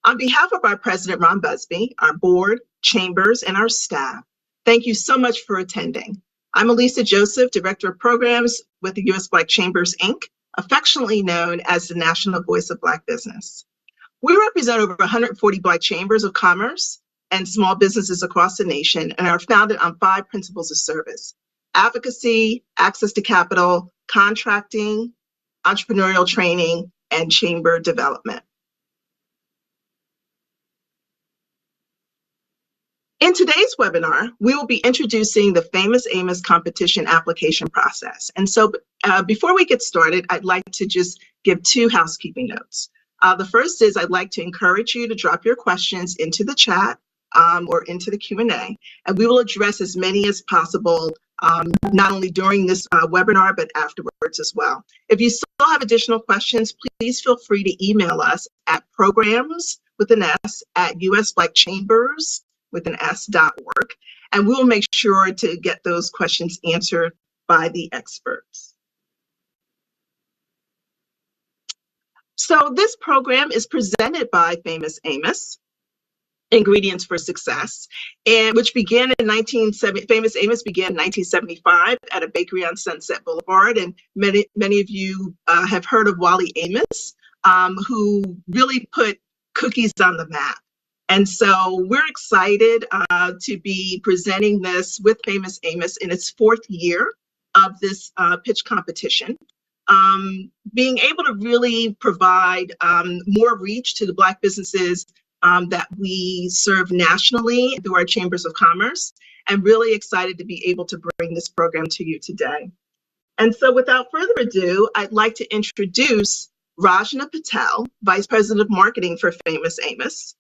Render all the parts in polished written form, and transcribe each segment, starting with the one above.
On behalf of our President, Ron Busby, our board, chambers, and our staff, thank you so much for attending. I'm Elisa Joseph, Director of Programs with the U.S. Black Chambers, Inc., affectionately known as the National Voice of Black Business. We represent over 140 Black chambers of commerce and small businesses across the nation and are founded on 5 principles of service: advocacy, access to capital, contracting, entrepreneurial training, and chamber development. In today's webinar, we will be introducing the famous Amos competition application process. And so before we get started, I'd like to just give 2 housekeeping notes. The first is I'd like to encourage you to drop your questions into the chat or into the Q&A, and we will address as many as possible, not only during this webinar, but afterwards as well. If you still have additional questions, please feel free to email us at programs@usblackchambers.org, and we will make sure to get those questions answered by the experts. So this program is presented by Famous Amos, Ingredients for Success, and which began in Famous Amos began in 1975 at a bakery on Sunset Boulevard, and many of you have heard of Wally Amos, who really put cookies on the map. And so we're excited to be presenting this with Famous Amos in its 4th year of this pitch competition. Being able to really provide more reach to the Black businesses that we serve nationally through our chambers of commerce, and really excited to be able to bring this program to you today. And so without further ado, I'd like to introduce Rajna Patel, Vice President of Marketing for Famous Amos,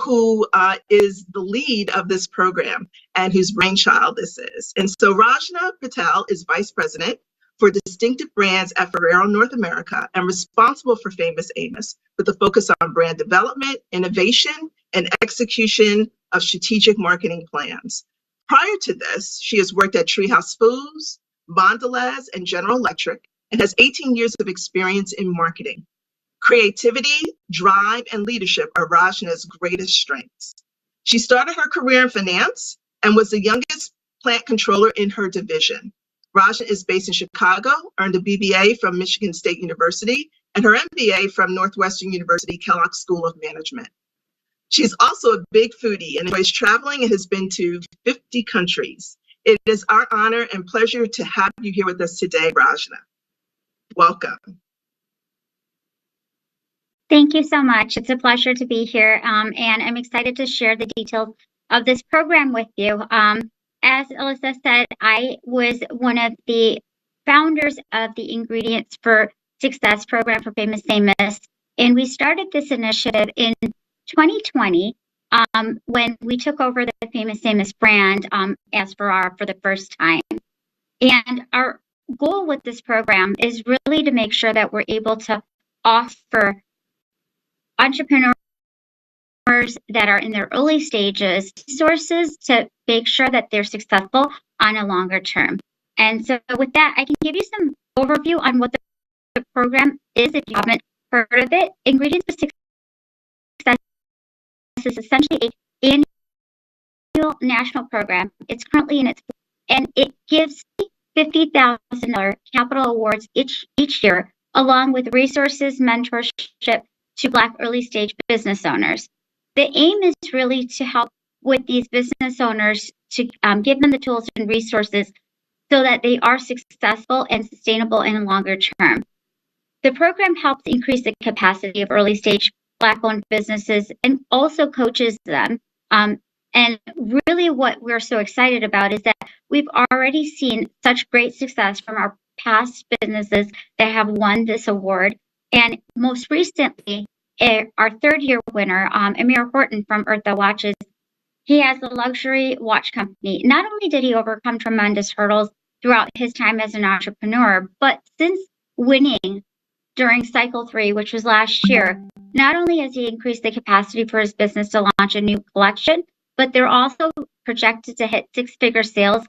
who is the lead of this program and whose brainchild this is. And so Rajna Patel is Vice President for Distinctive Brands at Ferrero North America and responsible for Famous Amos, with a focus on brand development, innovation, and execution of strategic marketing plans. Prior to this, she has worked at Treehouse Foods, Mondelez, and General Electric, and has 18 years of experience in marketing. Creativity, drive, and leadership are Rajna's greatest strengths. She started her career in finance and was the youngest plant controller in her division. Rajna is based in Chicago, earned a BBA from Michigan State University, and her MBA from Northwestern University Kellogg School of Management. She's also a big foodie and enjoys traveling and has been to 50 countries. It is our honor and pleasure to have you here with us today, Rajna. Welcome. Thank you so much. It's a pleasure to be here, and I'm excited to share the details of this program with you. As Alyssa said, I was one of the founders of the Ingredients for Success program for Famous Amos, and we started this initiative in 2020 when we took over the Famous Amos brand as Ferraro for the first time. And our goal with this program is really to make sure that we're able to offer entrepreneurs that are in their early stages resources to make sure that they're successful on a longer term. And so with that, I can give you some overview on what the program is if you haven't heard of it. Ingredients for Success is essentially an annual national program. It's currently in its, and it gives $50,000 capital awards each year, along with resources, mentorship to Black early stage business owners. The aim is really to help with these business owners to give them the tools and resources so that they are successful and sustainable in the longer term. The program helps increase the capacity of early stage Black-owned businesses and also coaches them. And really what we're so excited about is that we've already seen such great success from our past businesses that have won this award. And most recently, our 3rd year winner, Amir Horton from Eartha Watches, he has a luxury watch company. Not only did he overcome tremendous hurdles throughout his time as an entrepreneur, but since winning during cycle 3, which was last year, not only has he increased the capacity for his business to launch a new collection, but they're also projected to hit 6-figure sales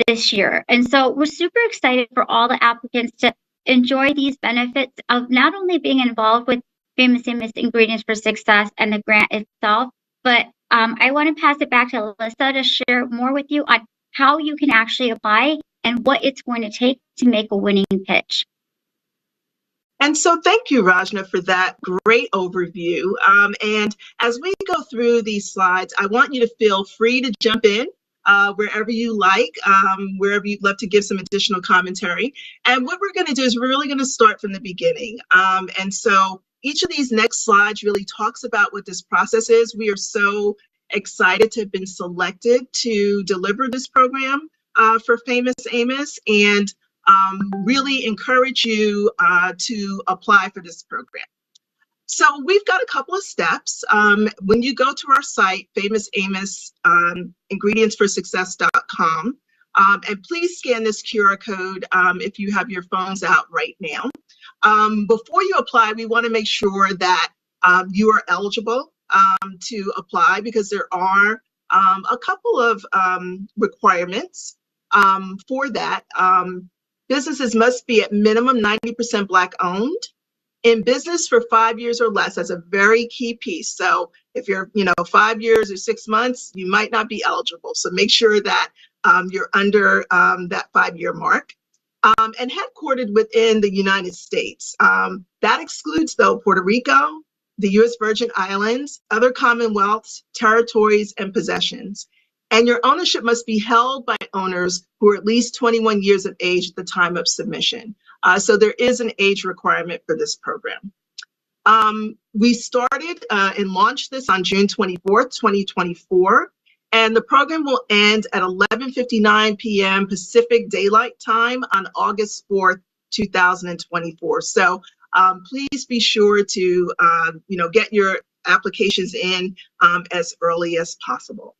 this year. And so we're super excited for all the applicants to enjoy these benefits of not only being involved with Famous Amos Ingredients for Success and the grant itself. But I want to pass it back to Alyssa to share more with you on how you can actually apply and what it's going to take to make a winning pitch. And so thank you, Rajna, for that great overview. And as we go through these slides, I want you to feel free to jump in wherever you like, wherever you'd love to give some additional commentary. And what we're going to do is we're really going to start from the beginning. And so each of these next slides really talks about what this process is. We are so excited to have been selected to deliver this program for Famous Amos, and really encourage you to apply for this program. So we've got a couple of steps. When you go to our site, Famous Amos ingredientsforsuccess.com, and please scan this QR code if you have your phones out right now. Before you apply, we want to make sure that you are eligible to apply, because there are a couple of requirements for that. Businesses must be at minimum 90% Black owned, in business for 5 years or less. That's a very key piece. So if you're 5 years or 6 months, you might not be eligible. So make sure that you're under that 5-year mark. And headquartered within the United States. That excludes, though, Puerto Rico, the U.S. Virgin Islands, other commonwealths, territories, and possessions. And your ownership must be held by owners who are at least 21 years of age at the time of submission. So there is an age requirement for this program. We started and launched this on June 24th, 2024, and the program will end at 11:59 p.m. Pacific Daylight Time on August 4th, 2024. So please be sure to get your applications in as early as possible.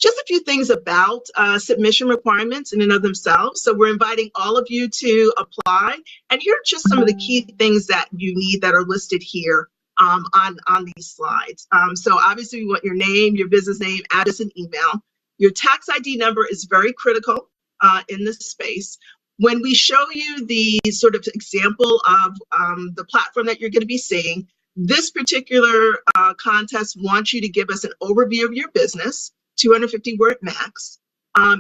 Just a few things about submission requirements in and of themselves. So we're inviting all of you to apply. And here are just some of the key things that you need that are listed here on these slides. So obviously we want your name, your business name, address, and email. Your tax ID number is very critical in this space. When we show you the sort of example of the platform that you're going to be seeing, this particular contest wants you to give us an overview of your business, 250 word max,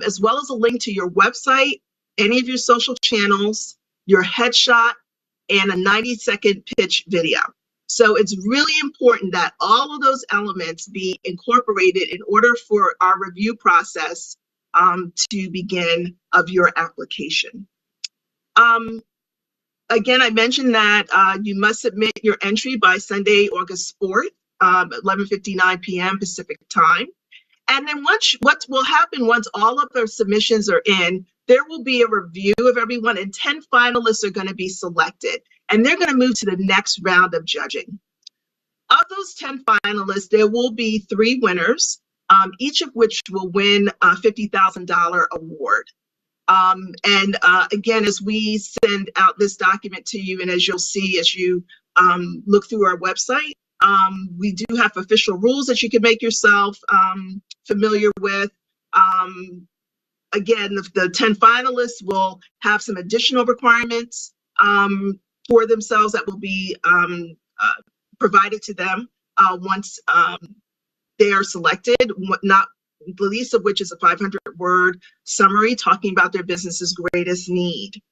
as well as a link to your website, any of your social channels, your headshot, and a 90-second pitch video. So it's really important that all of those elements be incorporated in order for our review process to begin of your application. Again, I mentioned that you must submit your entry by Sunday, August 4th, 11:59 p.m. Pacific time. And then what will happen once all of their submissions are in, there will be a review of everyone, and 10 finalists are going to be selected, and they're going to move to the next round of judging. Of those 10 finalists, there will be 3 winners, each of which will win a $50,000 award. Again, as we send out this document to you, and as you'll see as you look through our website, we do have official rules that you can make yourself familiar with. Again, the 10 finalists will have some additional requirements for themselves that will be provided to them once they are selected, not the least of which is a 500-word summary talking about their business's greatest need.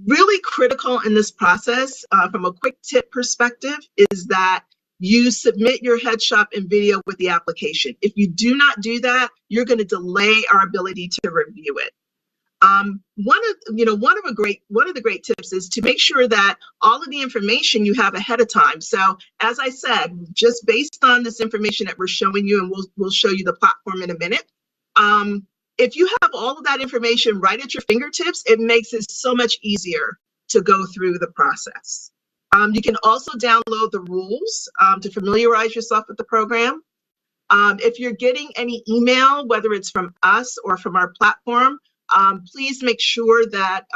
Really critical in this process, from a quick tip perspective, is that you submit your headshot and video with the application. If you do not do that, you're going to delay our ability to review it. One of the great tips is to make sure that all of the information you have ahead of time. So as I said, just based on this information that we're showing you, and we'll show you the platform in a minute. If you have all of that information right at your fingertips, it makes it so much easier to go through the process. You can also download the rules to familiarize yourself with the program. If you're getting any email, whether it's from us or from our platform, please make sure that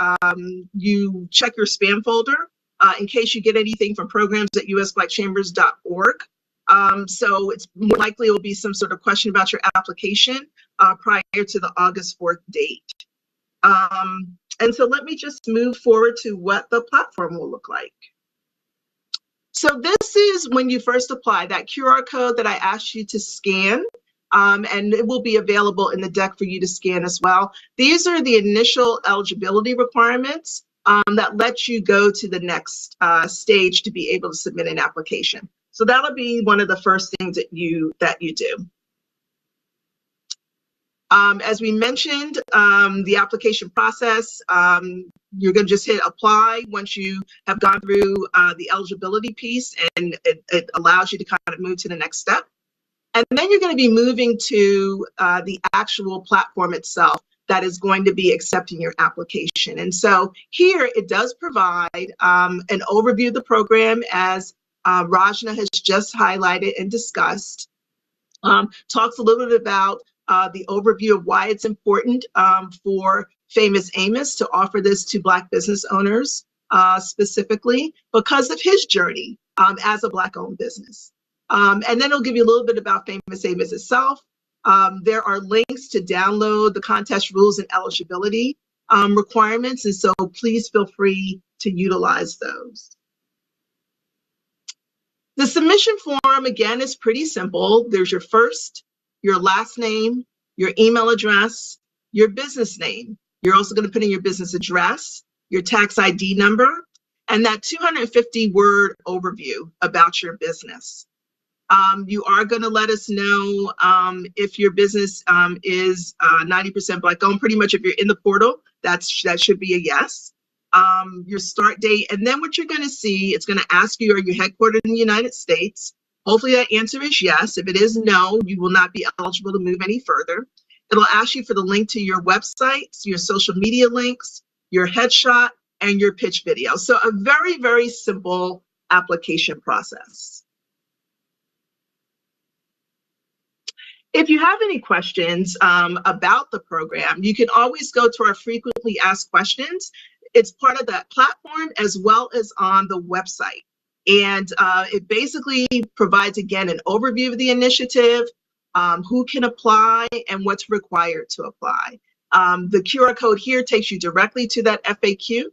you check your spam folder in case you get anything from programs@usblackchambers.org. So it's more likely it will be some sort of question about your application prior to the August 4th date. And so let me just move forward to what the platform will look like. So this is when you first apply, that QR code that I asked you to scan, and it will be available in the deck for you to scan as well. These are the initial eligibility requirements that let you go to the next stage to be able to submit an application. So that'll be one of the first things that you do. As we mentioned, the application process, you're going to just hit apply once you have gone through the eligibility piece, and it allows you to kind of move to the next step. And then you're going to be moving to the actual platform itself that is going to be accepting your application. And so here it does provide an overview of the program, as Rajna has just highlighted and discussed. Talks a little bit about the overview of why it's important for Famous Amos to offer this to Black business owners, specifically because of his journey as a Black-owned business. And then it'll give you a little bit about Famous Amos itself. There are links to download the contest rules and eligibility requirements, and so please feel free to utilize those. The submission form, again, is pretty simple. There's your first, your last name, your email address, your business name. You're also going to put in your business address, your tax ID number, and that 250-word overview about your business. You are going to let us know if your business is 90% Black-owned. Pretty much if you're in the portal, that should be a yes. Your start date, and then what you're going to see, it's going to ask you, are you headquartered in the United States? Hopefully that answer is yes. If it is no, you will not be eligible to move any further. It'll ask you for the link to your websites, your social media links, your headshot, and your pitch video. So a very, very simple application process. If you have any questions about the program, you can always go to our frequently asked questions. It's part of that platform as well as on the website. And it basically provides, again, an overview of the initiative, who can apply, and what's required to apply. The QR code here takes you directly to that FAQ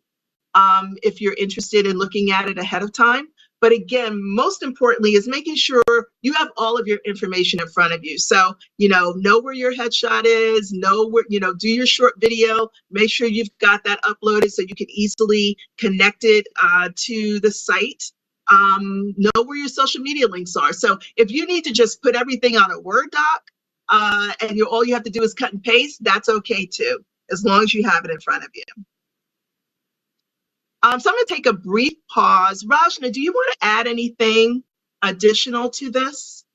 if you're interested in looking at it ahead of time. But again, most importantly is making sure you have all of your information in front of you. So, know where your headshot is, know where, do your short video, make sure you've got that uploaded so you can easily connect it to the site. Know where your social media links are. So if you need to just put everything on a Word doc and all you have to do is cut and paste, that's okay too, as long as you have it in front of you. So I'm going to take a brief pause. Rajna, do you want to add anything additional to this?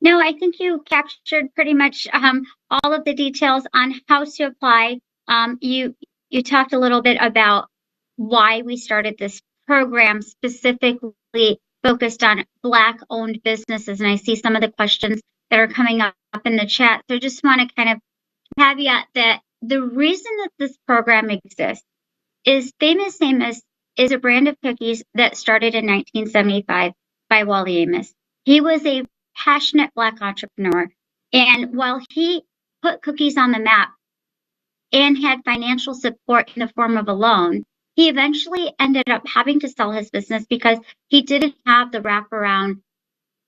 No, I think you captured pretty much all of the details on how to apply. You talked a little bit about why we started this program, specifically focused on Black-owned businesses, and I see some of the questions that are coming up in the chat. So I just want to kind of caveat that the reason that this program exists is Famous Amos is a brand of cookies that started in 1975 by Wally Amos. He was a passionate Black entrepreneur, and while he put cookies on the map and had financial support in the form of a loan, he eventually ended up having to sell his business because he didn't have the wraparound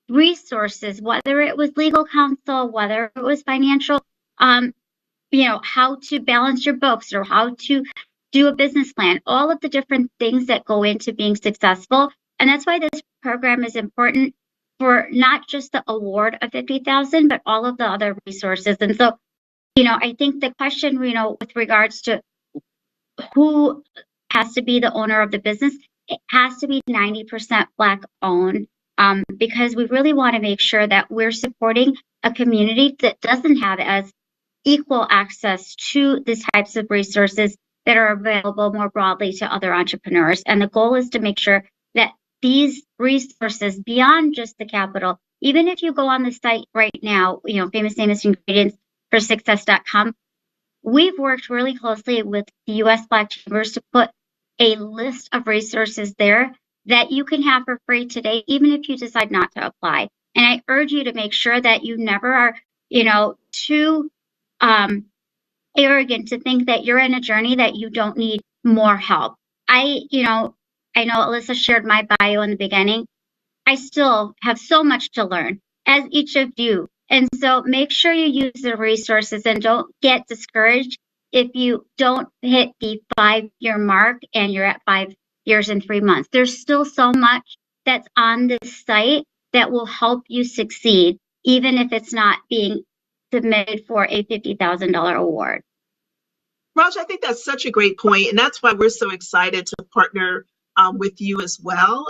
resources, whether it was legal counsel, whether it was financial, how to balance your books or how to do a business plan, all of the different things that go into being successful. And that's why this program is important for not just the award of $50,000, but all of the other resources. And so, I think the question, with regards to who has to be the owner of the business, it has to be 90% Black owned, because we really want to make sure that we're supporting a community that doesn't have as equal access to these types of resources that are available more broadly to other entrepreneurs. And the goal is to make sure that these resources, beyond just the capital, even if you go on the site right now, Famous Amos Ingredients for Success.com, we've worked really closely with the U.S. Black Chambers to put a list of resources there that you can have for free today, even if you decide not to apply. And I urge you to make sure that you never are, too arrogant to think that you're in a journey that you don't need more help. I know Alyssa shared my bio in the beginning. I still have so much to learn, as each of you. And so make sure you use the resources and don't get discouraged if you don't hit the 5-year mark and you're at 5 years and 3 months. There's still so much that's on this site that will help you succeed, even if it's not being submitted for a $50,000 award. Raj, I think that's such a great point, and that's why we're so excited to partner with you as well,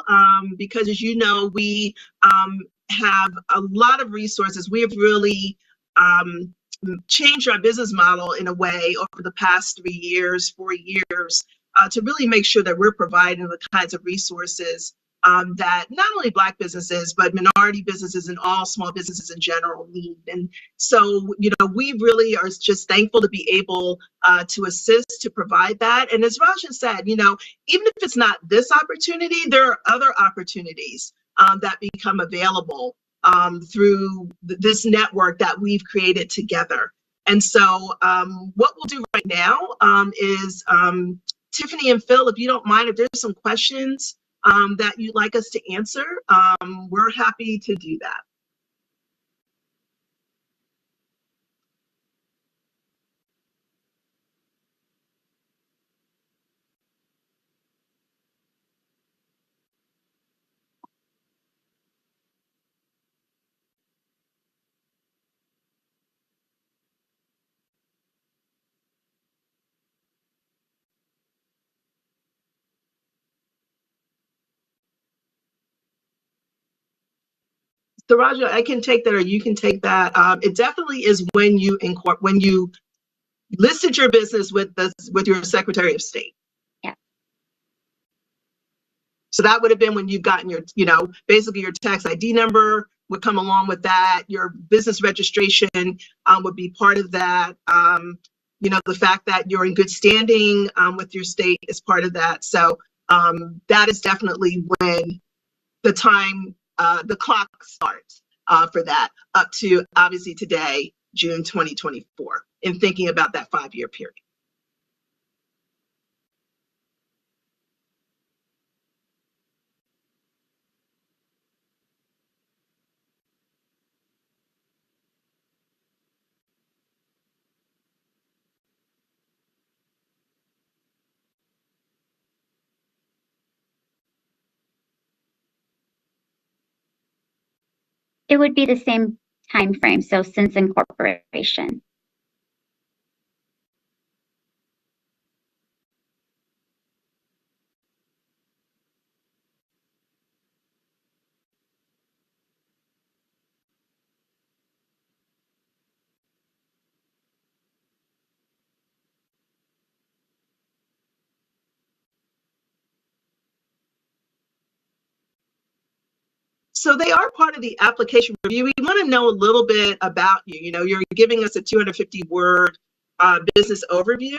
because as you know, we have a lot of resources. We have really changed our business model in a way over the past 3 years, 4 years, to really make sure that we're providing the kinds of resources that not only Black businesses, but minority businesses and all small businesses in general need. And so, we really are just thankful to be able to assist, to provide that. And as Rajan said, even if it's not this opportunity, there are other opportunities that become available through this network that we've created together. And so what we'll do right now is Tiffany and Phil, if you don't mind, if there's some questions that you'd like us to answer, we're happy to do that. So Raja, I can take that, or you can take that. It definitely is when you listed your business with your Secretary of State. Yeah. So that would have been when you've gotten your, basically your tax ID number would come along with that. Your business registration would be part of that. The fact that you're in good standing with your state is part of that. So that is definitely when the time, the clock starts for that, up to obviously today, June 2024, in thinking about that 5-year period. It would be the same time frame, so since incorporation. So they are part of the application review. We want to know a little bit about you. You're giving us a 250-word business overview,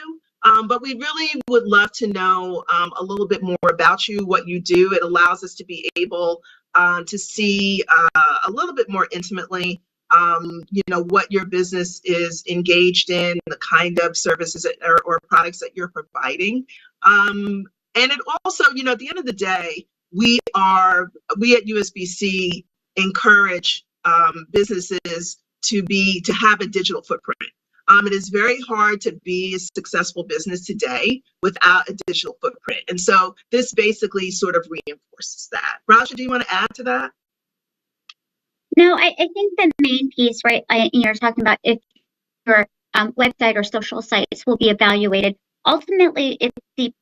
but we really would love to know a little bit more about you, what you do. It allows us to be able to see a little bit more intimately, what your business is engaged in, the kind of services or products that you're providing. And it also, at the end of the day, we at USBC encourage businesses to have a digital footprint. It is very hard to be a successful business today without a digital footprint. And so this basically sort of reinforces that. Raja, do you want to add to that? No, I think the main piece, right, you're talking about if your website or social sites will be evaluated. Ultimately, it's the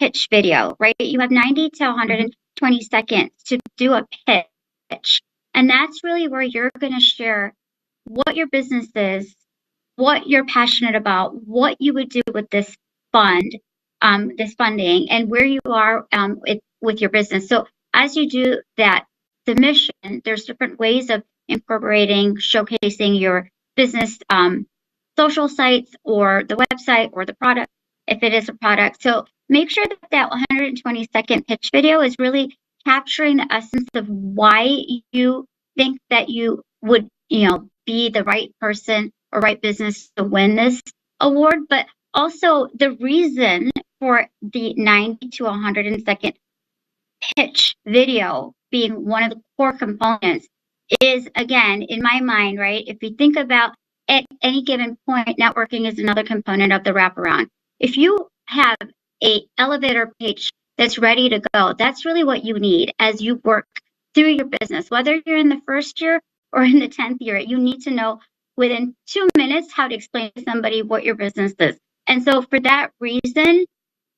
pitch video, right? You have 90 to 120 seconds to do a pitch. And that's really where you're going to share what your business is, what you're passionate about, what you would do with this fund, this funding, and where you are with your business. So as you do that submission, there's different ways of incorporating, showcasing your business social sites or the website or the product, if it is a product. So make sure that 120-second pitch video is really capturing the essence of why you think that you would, be the right person or right business to win this award, but also the reason for the 90 to 100-second pitch video being one of the core components is, again, in my mind, right? If you think about at any given point, networking is another component of the wraparound. If you have a elevator pitch that's ready to go, that's really what you need as you work through your business. Whether you're in the first year or in the 10th year, you need to know within 2 minutes how to explain to somebody what your business is. And so for that reason,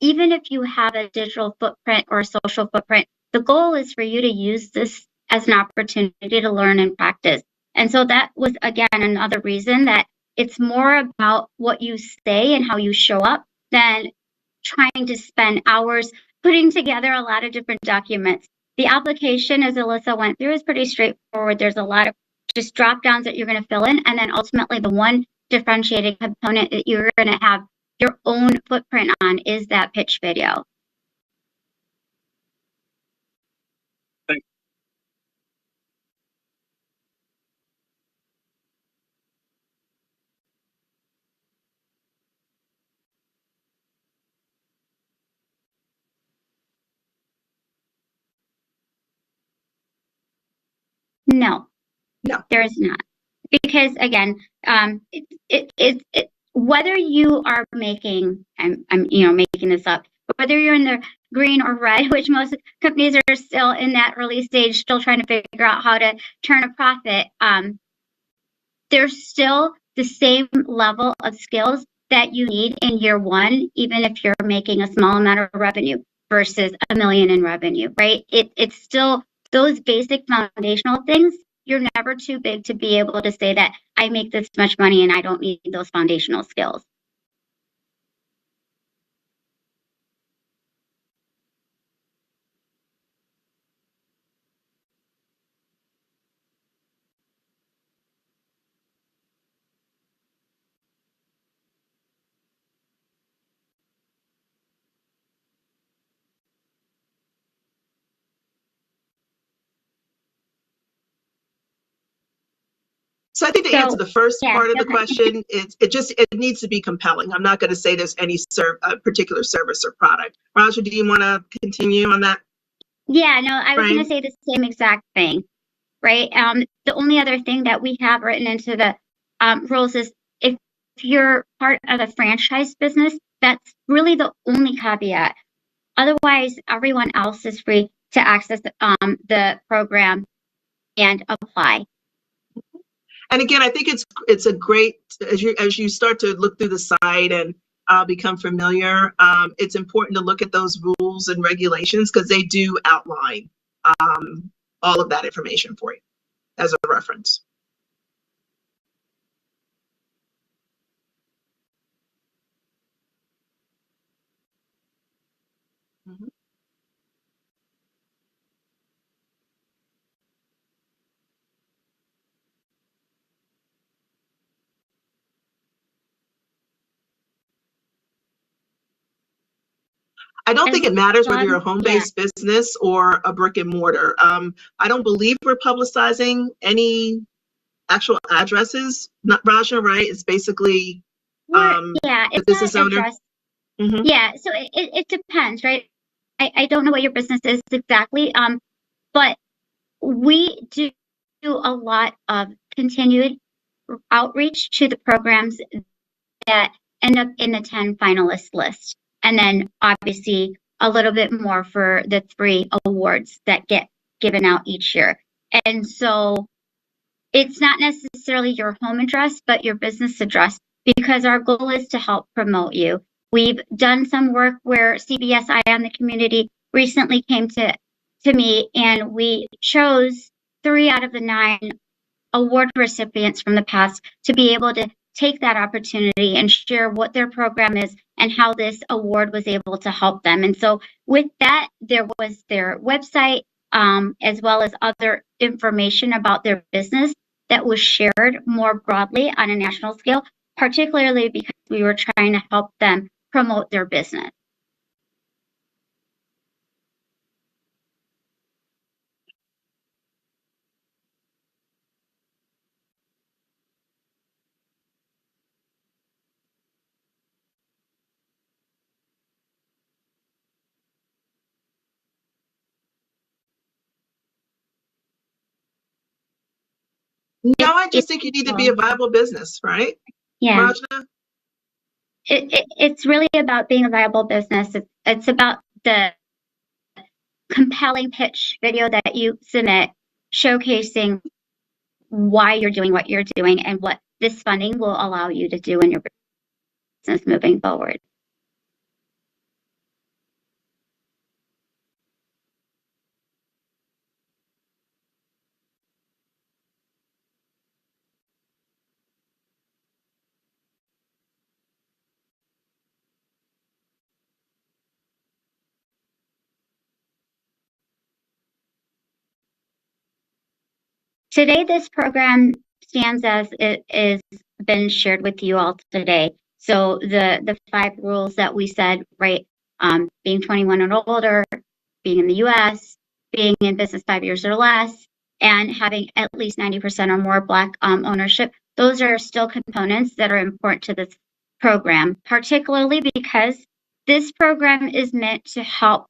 even if you have a digital footprint or a social footprint, the goal is for you to use this as an opportunity to learn and practice. And so that was, again, another reason that it's more about what you say and how you show up than trying to spend hours putting together a lot of different documents. The application, as Alyssa went through, is pretty straightforward. There's a lot of just drop downs that you're going to fill in. And then ultimately, the one differentiating component that you're going to have your own footprint on is that pitch video. No, No. there is not. Because again, whether you are making, I'm making this up, whether you're in the green or red, which most companies are still in that early stage, still trying to figure out how to turn a profit, there's still the same level of skills that you need in year one, even if you're making a small amount of revenue versus $1 million in revenue, right? It's still those basic foundational things. You're never too big to be able to say that I make this much money and I don't need those foundational skills. So I think to answer the first part of the question, it needs to be compelling. I'm not going to say there's any particular service or product. Raja, do you want to continue on that? Yeah, no, I was going to say the same exact thing, right? The only other thing that we have written into the rules is if you're part of a franchise business, that's really the only caveat. Otherwise, everyone else is free to access the program and apply. And again, I think it's a great, as you start to look through the site and become familiar, it's important to look at those rules and regulations because they do outline all of that information for you as a reference. Mm-hmm. I don't think it matters whether you're a home-based business or a brick and mortar. I don't believe we're publicizing any actual addresses, not Raja, right? It's basically it's business owner. Mm-hmm. Yeah, so it depends, right? I don't know what your business is exactly, but we do a lot of continued outreach to the programs that end up in the 10 finalist list. And then obviously a little bit more for the 3 awards that get given out each year. And so it's not necessarily your home address, but your business address, because our goal is to help promote you. We've done some work where CBS Eye on the Community recently came to me, and we chose 3 out of the 9 award recipients from the past to be able to take that opportunity and share what their program is and how this award was able to help them. And so with that, there was their website, as well as other information about their business that was shared more broadly on a national scale, particularly because we were trying to help them promote their business. No, I just think you need to be a viable business, right? Yeah. Rajna? It's really about being a viable business. It's about the compelling pitch video that you submit showcasing why you're doing what you're doing and what this funding will allow you to do in your business moving forward. Today, this program stands as it is been shared with you all today. So the 5 rules that we said, right? Being 21 and older, being in the U.S., being in business 5 years or less, and having at least 90% or more Black ownership. Those are still components that are important to this program, particularly because this program is meant to help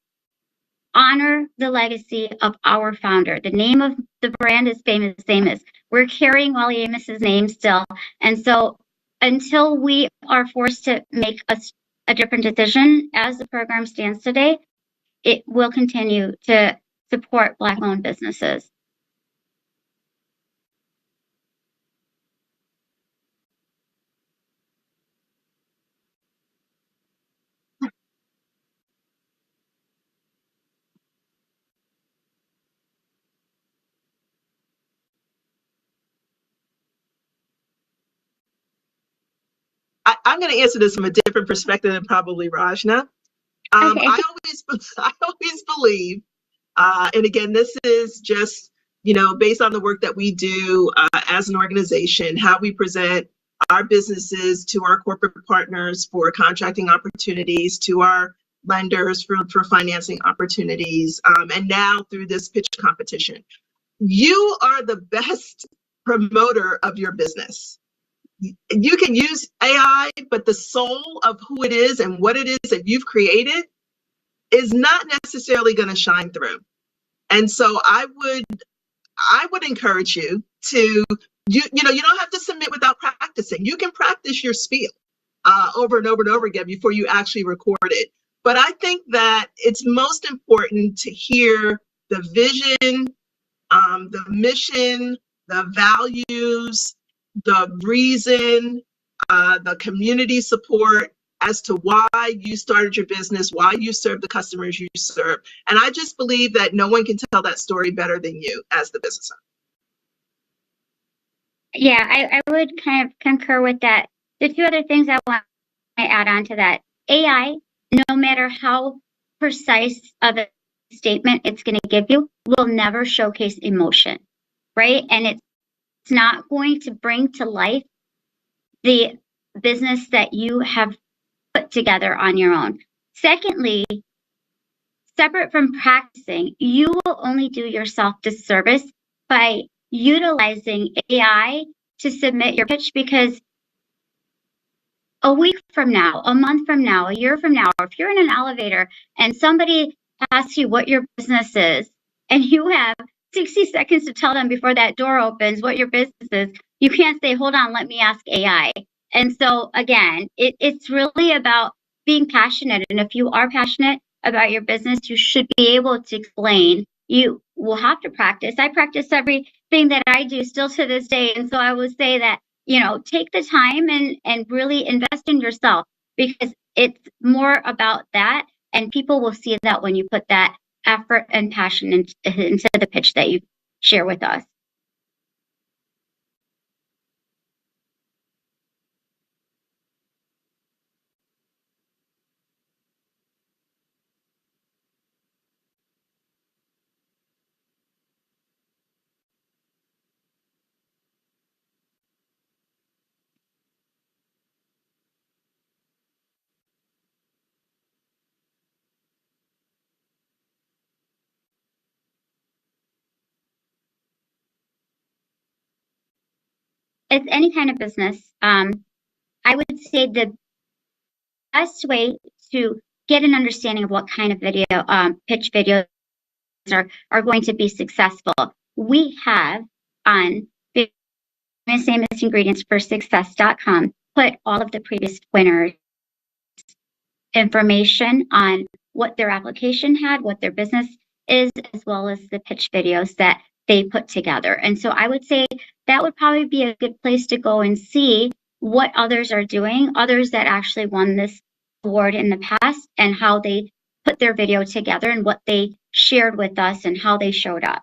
honor the legacy of our founder. The name of the brand is Famous Amos. We're carrying Wally Amos's name still. And so until we are forced to make a different decision as the program stands today, it will continue to support Black-owned businesses. I'm going to answer this from a different perspective than probably Rajna. Okay. I always believe, and again, this is just, based on the work that we do as an organization, how we present our businesses to our corporate partners for contracting opportunities, to our lenders for financing opportunities, and now through this pitch competition. You are the best promoter of your business. You can use AI, but the soul of who it is and what it is that you've created is not necessarily going to shine through. And so I would encourage you to, you don't have to submit without practicing. You can practice your spiel over and over and over again before you actually record it. But I think that it's most important to hear the vision, the mission, the values, the reason, the community support as to why you started your business, why you serve the customers you serve. And I just believe that no one can tell that story better than you as the business owner. Yeah, I would kind of concur with that. The 2 other things I want to add on to that. AI, no matter how precise of a statement it's going to give you, will never showcase emotion, right? And it's not going to bring to life the business that you have put together on your own. Secondly, separate from practicing, you will only do yourself disservice by utilizing AI to submit your pitch, because a week from now, a month from now, a year from now, if you're in an elevator and somebody asks you what your business is and you have 60 seconds to tell them before that door opens what your business is, you can't say, hold on, let me ask AI. And so again, it's really about being passionate. And if you are passionate about your business, you should be able to explain. You will have to practice. I practice everything that I do still to this day. And so I would say that, take the time and really invest in yourself, because it's more about that. And people will see that when you put that effort and passion into the pitch that you share with us. It's any kind of business. I would say the best way to get an understanding of what kind of video, pitch videos are going to be successful. We have on Amos Ingredients for Success.com put all of the previous winners' information on what their application had, what their business is, as well as the pitch videos that they put together. And so I would say that would probably be a good place to go and see what others are doing, others that actually won this award in the past, and how they put their video together and what they shared with us and how they showed up.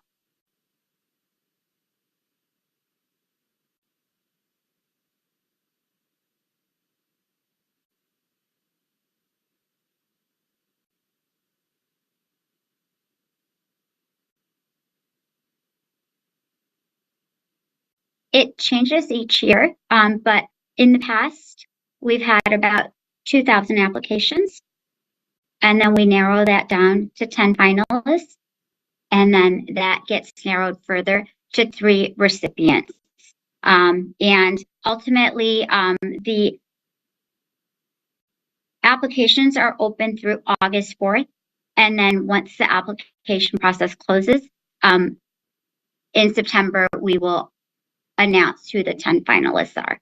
It changes each year, but in the past, we've had about 2,000 applications, and then we narrow that down to 10 finalists, and then that gets narrowed further to 3 recipients. And ultimately, the applications are open through August 4th, and then once the application process closes, in September, we will announce who the 10 finalists are.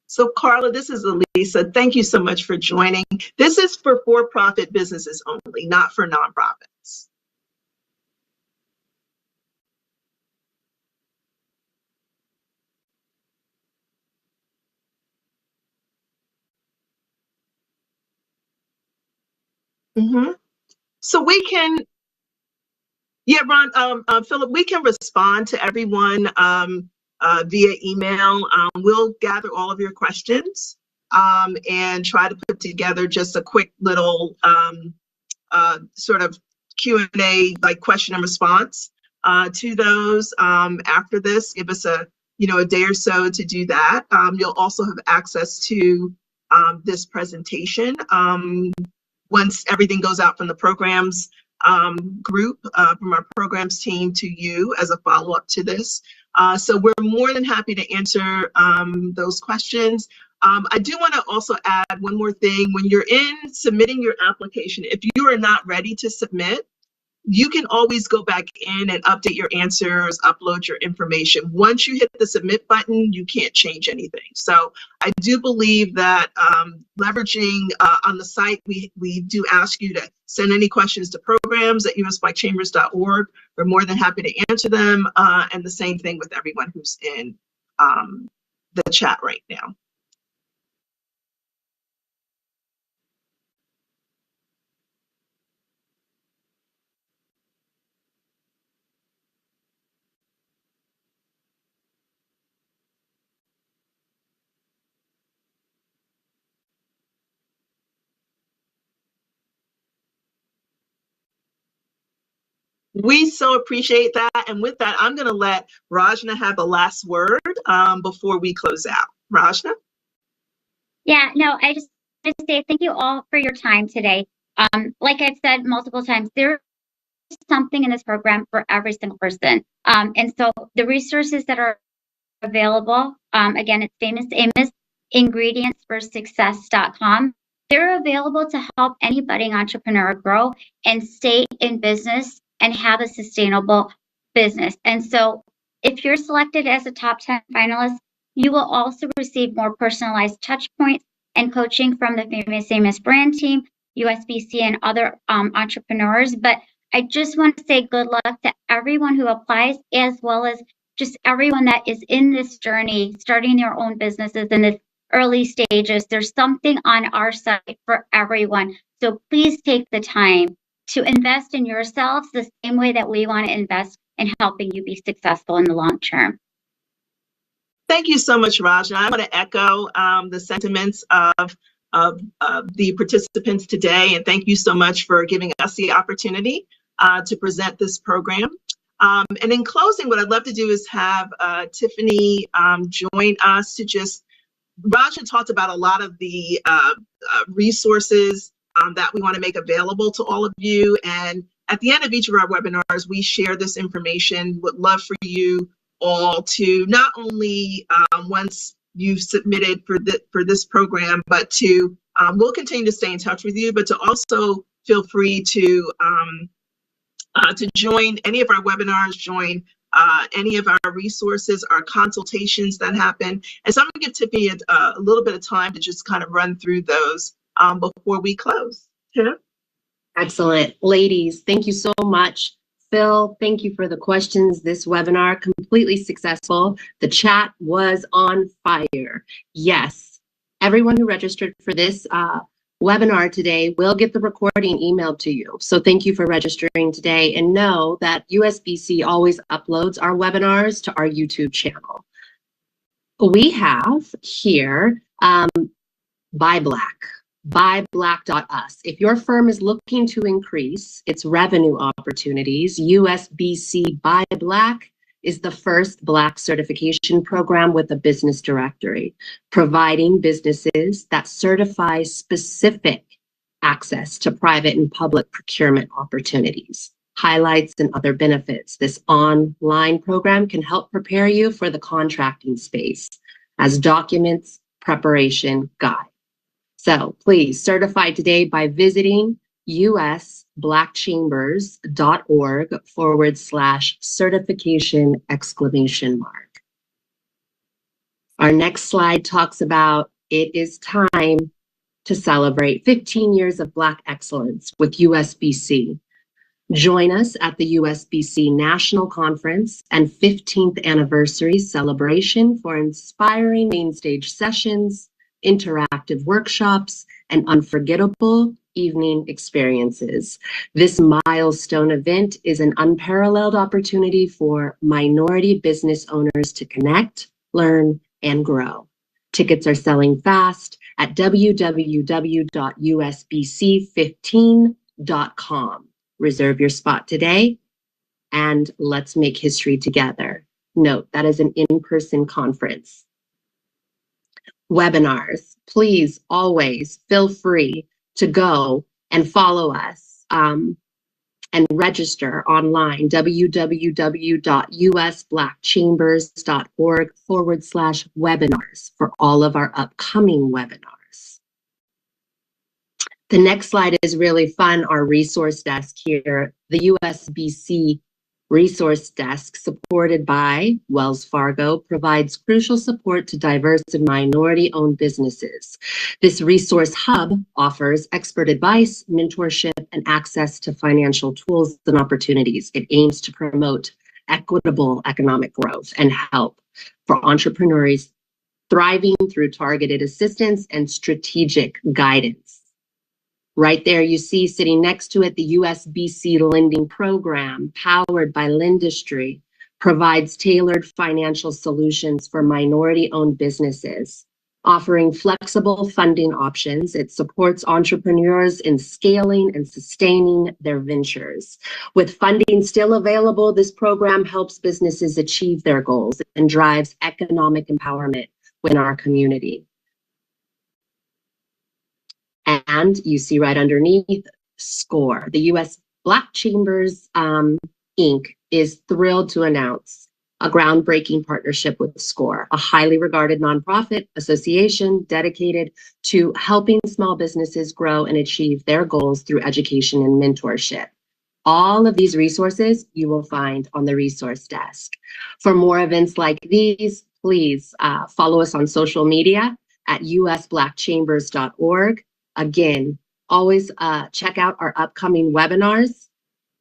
So Carla, this is Elisa. Thank you so much for joining. This is for-profit businesses only, not for nonprofits. Mm-hmm. So we can, yeah, Ron, Philip, we can respond to everyone via email. We'll gather all of your questions and try to put together just a quick little sort of Q&A, like question and response to those after this. Give us a day or so to do that. You'll also have access to this presentation once everything goes out from the programs group, from our programs team to you as a follow-up to this. So we're more than happy to answer those questions. I do want to also add one more thing. When you're in submitting your application, if you are not ready to submit, you can always go back in and update your answers, upload your information. Once you hit the submit button, you can't change anything. So I do believe that leveraging on the site, we do ask you to send any questions to programs@usblackchambers.org. We're more than happy to answer them. And the same thing with everyone who's in the chat right now. We so appreciate that. And with that, I'm going to let Rajna have the last word before we close out. Rajna? Yeah, no, I just want to say thank you all for your time today. Like I've said multiple times, there's something in this program for every single person. And so the resources that are available, again, it's Famous Amos Ingredients for Success.com. They're available to help any budding entrepreneur grow and stay in business and have a sustainable business. And so if you're selected as a top 10 finalist, you will also receive more personalized touch points and coaching from the Famous Amos brand team, USBC, and other entrepreneurs. But I just want to say good luck to everyone who applies, as well as just everyone that is in this journey, starting their own businesses in the early stages. There's something on our site for everyone. So please take the time to invest in yourselves the same way that we want to invest in helping you be successful in the long term. Thank you so much, Rajna. I want to echo the sentiments of the participants today, and thank you so much for giving us the opportunity to present this program. And in closing, what I'd love to do is have Tiffany join us to just, Rajna talked about a lot of the resources that we want to make available to all of you. And at the end of each of our webinars, we share this information. Would love for you all to not only once you've submitted for this program, but to we'll continue to stay in touch with you, but to also feel free to join any of our webinars, join any of our resources, our consultations that happen. And so I'm going to give Tiffany a little bit of time to just kind of run through those before we close. Tim? Excellent. Ladies, thank you so much. Phil, thank you for the questions. This webinar, completely successful. The chat was on fire. Yes, everyone who registered for this webinar today will get the recording emailed to you. So thank you for registering today, and know that USBC always uploads our webinars to our YouTube channel. We have here Buy Black. Buyblack.us. If your firm is looking to increase its revenue opportunities, USBC Buy Black is the first Black certification program with a business directory, providing businesses that certify specific access to private and public procurement opportunities, highlights, and other benefits. This online program can help prepare you for the contracting space as documents preparation guide. So please certify today by visiting usblackchambers.org/certification! Our next slide talks about it is time to celebrate 15 years of Black excellence with USBC. Join us at the USBC National Conference and 15th anniversary celebration for inspiring mainstage sessions, interactive workshops, and unforgettable evening experiences. This milestone event is an unparalleled opportunity for minority business owners to connect, learn, and grow. Tickets are selling fast at www.usbc15.com. Reserve your spot today, and let's make history together. Note, that is an in-person conference. Webinars, please always feel free to go and follow us and register online, www.usblackchambers.org/webinars for all of our upcoming webinars. The next slide is really fun, our resource desk here. The USBC Resource Desk, supported by Wells Fargo, provides crucial support to diverse and minority-owned businesses. This resource hub offers expert advice, mentorship, and access to financial tools and opportunities. It aims to promote equitable economic growth and help for entrepreneurs thriving through targeted assistance and strategic guidance. Right there, you see sitting next to it, the USBC Lending Program, powered by Lendistry, provides tailored financial solutions for minority-owned businesses, offering flexible funding options. It supports entrepreneurs in scaling and sustaining their ventures. With funding still available, this program helps businesses achieve their goals and drives economic empowerment within our community. And you see right underneath, SCORE. The U.S. Black Chambers, Inc. is thrilled to announce a groundbreaking partnership with SCORE, a highly regarded nonprofit association dedicated to helping small businesses grow and achieve their goals through education and mentorship. All of these resources you will find on the resource desk. For more events like these, please follow us on social media at usblackchambers.org. Again, always check out our upcoming webinars.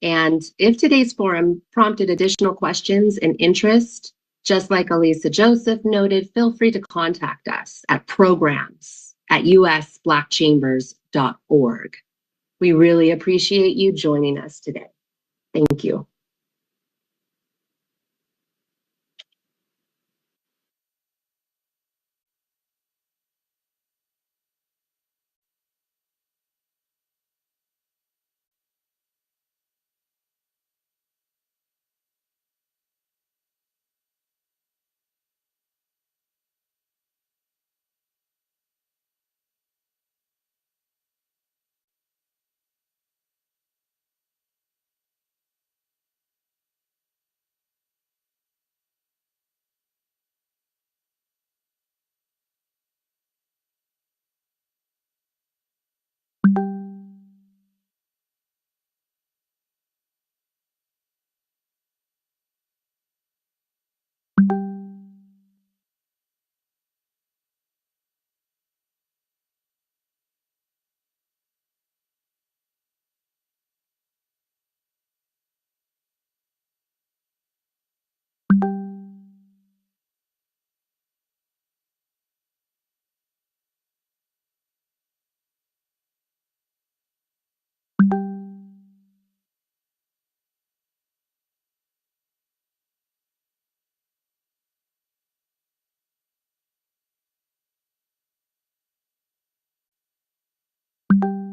And if today's forum prompted additional questions and interest, just like Elisa Joseph noted, feel free to contact us at programs@usblackchambers.org. We really appreciate you joining us today. Thank you. you.